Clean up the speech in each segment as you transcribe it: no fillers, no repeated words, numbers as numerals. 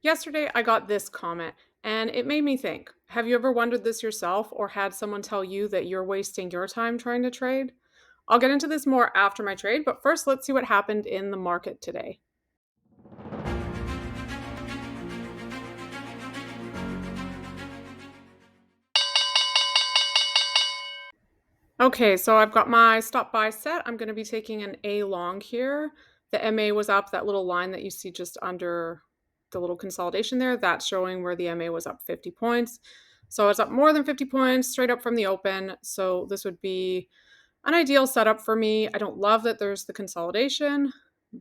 Yesterday, I got this comment and it made me think. Have you ever wondered this yourself or had someone tell you that you're wasting your time trying to trade? I'll get into this more after my trade, but first, let's see what happened in the market today. Okay, so I've got my stop buy set. I'm going to be taking an A long here. The MA was up, that little line that you see just under the little consolidation there. That's showing where the MA was up 50 points. So it's up more than 50 points straight up from the open. So this would be an ideal setup for me. I don't love that there's the consolidation,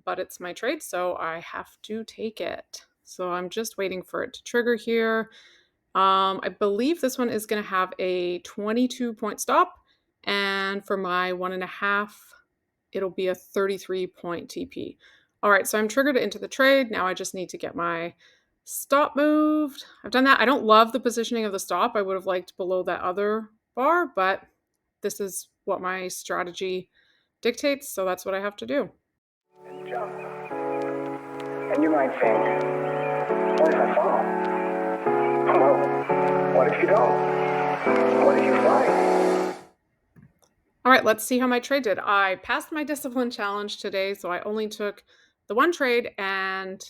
but it's my trade, so I have to take it. So I'm just waiting for it to trigger here. I believe this one is going to have a 22 point stop, and for my 1.5, it'll be a 33 point TP. All right, so I'm triggered into the trade. Now I just need to get my stop moved. I've done that. I don't love the positioning of the stop. I would have liked below that other bar, but this is what my strategy dictates, so that's what I have to do. And jump. And you might think, what if I fall? Well, what if you don't? What if you fly? All right, let's see how my trade did. I passed my discipline challenge today, so I only took the one trade, and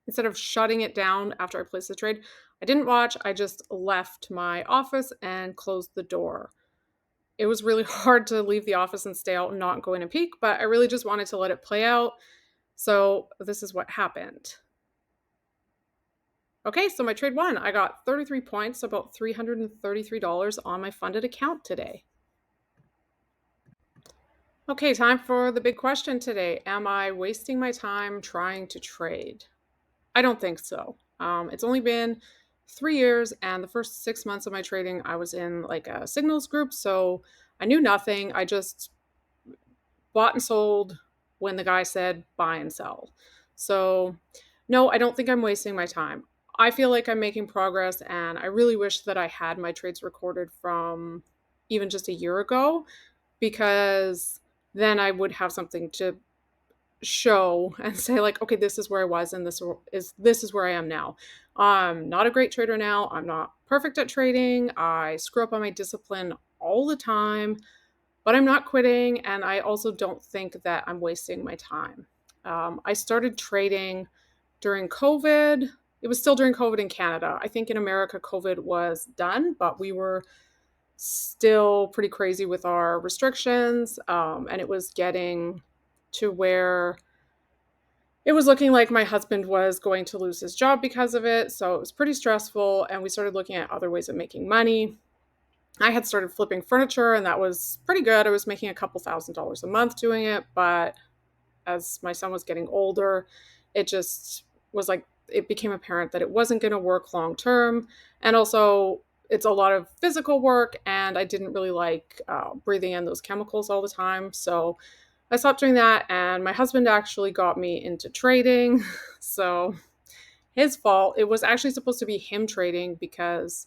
instead of shutting it down after I placed the trade, I didn't watch. I just left my office and closed the door. It was really hard to leave the office and stay out and not go in and peek, but I really just wanted to let it play out. So this is what happened. Okay, so my trade won. I got 33 points, so about $333 on my funded account today. Okay, time for the big question today. Am I wasting my time trying to trade? I don't think so. It's only been 3 years, and the first 6 months of my trading, I was in like a signals group, so I knew nothing. I just bought and sold when the guy said buy and sell. So, no, I don't think I'm wasting my time. I feel like I'm making progress, and I really wish that I had my trades recorded from even just a year ago, because then I would have something to show and say like, okay, this is where I was and this is where I am now. I'm not a great trader now. I'm not perfect at trading. I screw up on my discipline all the time, but I'm not quitting, and I also don't think that I'm wasting my time. I started trading during COVID. It was still during COVID in Canada. I think in America, COVID was done, but we were still pretty crazy with our restrictions. And it was getting to where it was looking like my husband was going to lose his job because of it. So it was pretty stressful. And we started looking at other ways of making money. I had started flipping furniture, and that was pretty good. I was making a couple $1,000s a month doing it. But as my son was getting older, it just was like, it became apparent that it wasn't going to work long term. And also, it's a lot of physical work, and I didn't really like breathing in those chemicals all the time. So I stopped doing that, and my husband actually got me into trading. So his fault. It was actually supposed to be him trading because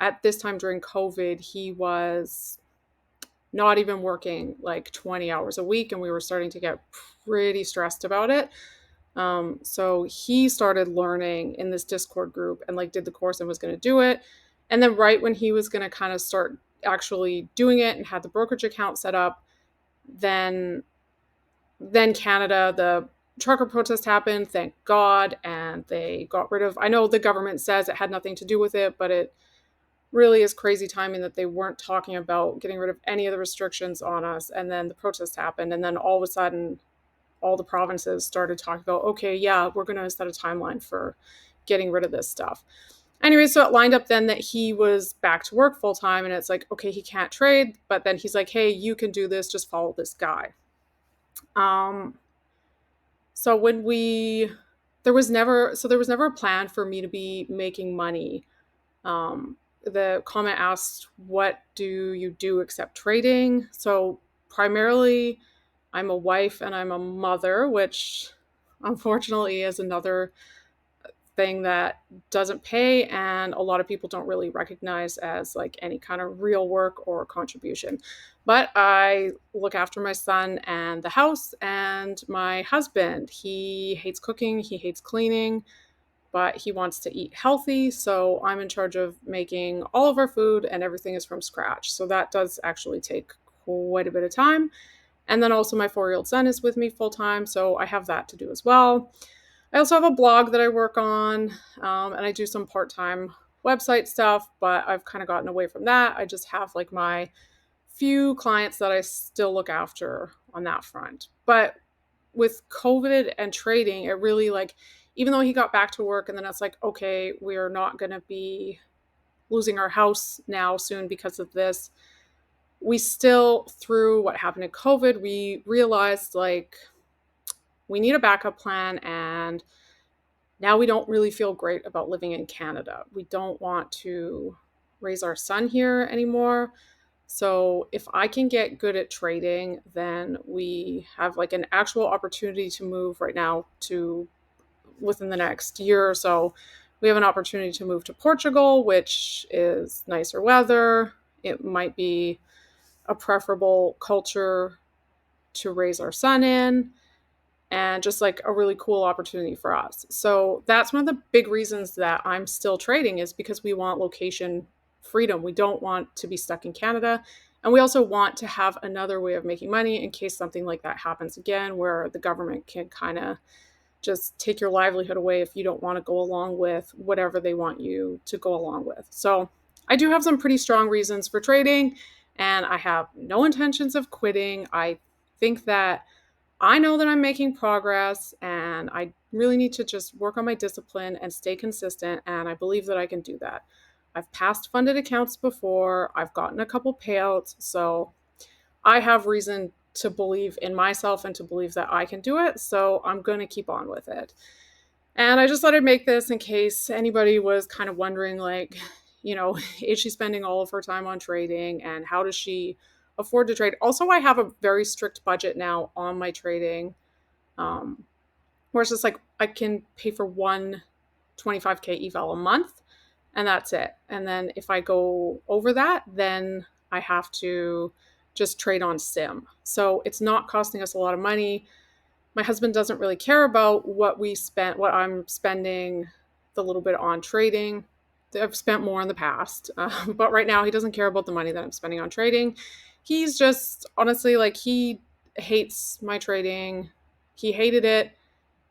at this time during COVID, he was not even working like 20 hours a week, and we were starting to get pretty stressed about it. So he started learning in this Discord group and like did the course and was going to do it. And then right when he was going to kind of start actually doing it and had the brokerage account set up, then Canada, the trucker protest happened, thank God, and they got rid of, I know the government says it had nothing to do with it, but it really is crazy timing that they weren't talking about getting rid of any of the restrictions on us. And then the protest happened, and then all of a sudden, all the provinces started talking about, okay, yeah, we're going to set a timeline for getting rid of this stuff. Anyway, so it lined up then that he was back to work full time, and it's like, okay, he can't trade, but then he's like, hey, you can do this, just follow this guy. Um, so when we there was never a plan for me to be making money. The comment asked, what do you do except trading? So primarily I'm a wife and I'm a mother, which unfortunately is another thing that doesn't pay, and a lot of people don't really recognize as like any kind of real work or contribution. But I look after my son and the house, and my husband, he hates cooking, he hates cleaning. but he wants to eat healthy. So I'm in charge of making all of our food, and everything is from scratch. So that does actually take quite a bit of time. And then also, my 4-year-old son is with me full time. So I have that to do as well. I also have a blog that I work on, and I do some part time website stuff, but I've kind of gotten away from that. I just have like my few clients that I still look after on that front. But with COVID and trading, it really like, even though he got back to work and then it's like, okay, we're not going to be losing our house now soon because of this. We still, through what happened in COVID, we realized like we need a backup plan. And now we don't really feel great about living in Canada. We don't want to raise our son here anymore. So if I can get good at trading, then we have like an actual opportunity to move right now to within the next year or so. We have an opportunity to move to Portugal, which is nicer weather. It might be a preferable culture to raise our son in, and just like a really cool opportunity for us. So that's one of the big reasons that I'm still trading, is because we want location freedom. We don't want to be stuck in Canada. And we also want to have another way of making money in case something like that happens again, where the government can kind of just take your livelihood away if you don't want to go along with whatever they want you to go along with. So I do have some pretty strong reasons for trading, and I have no intentions of quitting. I think that I know that I'm making progress, and I really need to just work on my discipline and stay consistent. And I believe that I can do that. I've passed funded accounts before, I've gotten a couple payouts. So I have reason to believe in myself and to believe that I can do it. So I'm going to keep on with it. And I just thought I'd make this in case anybody was kind of wondering, like, is she spending all of her time on trading, and how does she afford to trade? Also, I have a very strict budget now on my trading, um, where it's just like I can pay for one 25K eval a month, and that's it. And then if I go over that, then I have to just trade on sim. So it's not costing us a lot of money. My husband doesn't really care about what I'm spending the little bit on trading. I've spent more in the past, but right now he doesn't care about the money that I'm spending on trading. He's just honestly like, he hates my trading. He hated it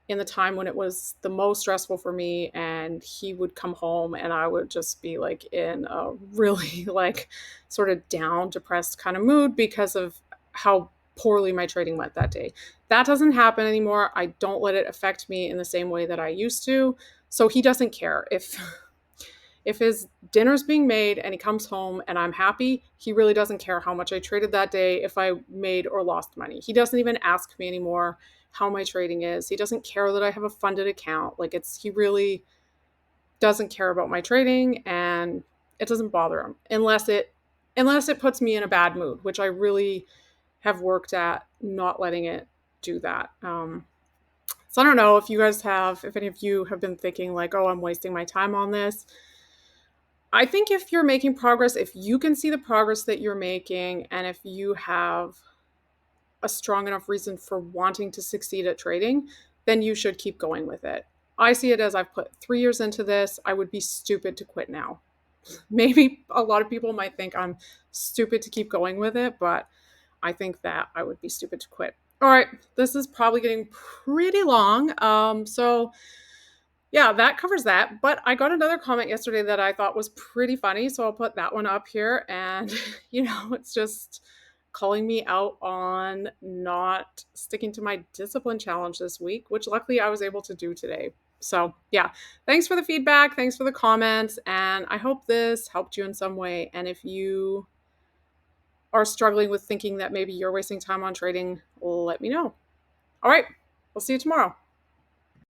in the time when it was the most stressful for me, and he would come home and I would just be like in a really like sort of down, depressed kind of mood because of how poorly my trading went that day. That doesn't happen anymore. I don't let it affect me in the same way that I used to. So he doesn't care if his dinner's being made and he comes home and I'm happy. He really doesn't care how much I traded that day, if I made or lost money. He doesn't even ask me anymore how my trading is. He doesn't care that I have a funded account. Like, he really doesn't care about my trading, and it doesn't bother him unless it puts me in a bad mood, which I really have worked at not letting it do that. So I don't know if any of you have been thinking like, oh, I'm wasting my time on this. I think if you're making progress, if you can see the progress that you're making, and if you have a strong enough reason for wanting to succeed at trading, then you should keep going with it. I see it as, I've put 3 years into this. I would be stupid to quit now. Maybe a lot of people might think I'm stupid to keep going with it, but I think that I would be stupid to quit. All right, this is probably getting pretty long. So yeah, that covers that. But I got another comment yesterday that I thought was pretty funny, so I'll put that one up here. And, it's just calling me out on not sticking to my discipline challenge this week, which luckily I was able to do today. So, yeah, thanks for the feedback. Thanks for the comments. And I hope this helped you in some way. And if you are struggling with thinking that maybe you're wasting time on trading, let me know. All right, we'll see you tomorrow.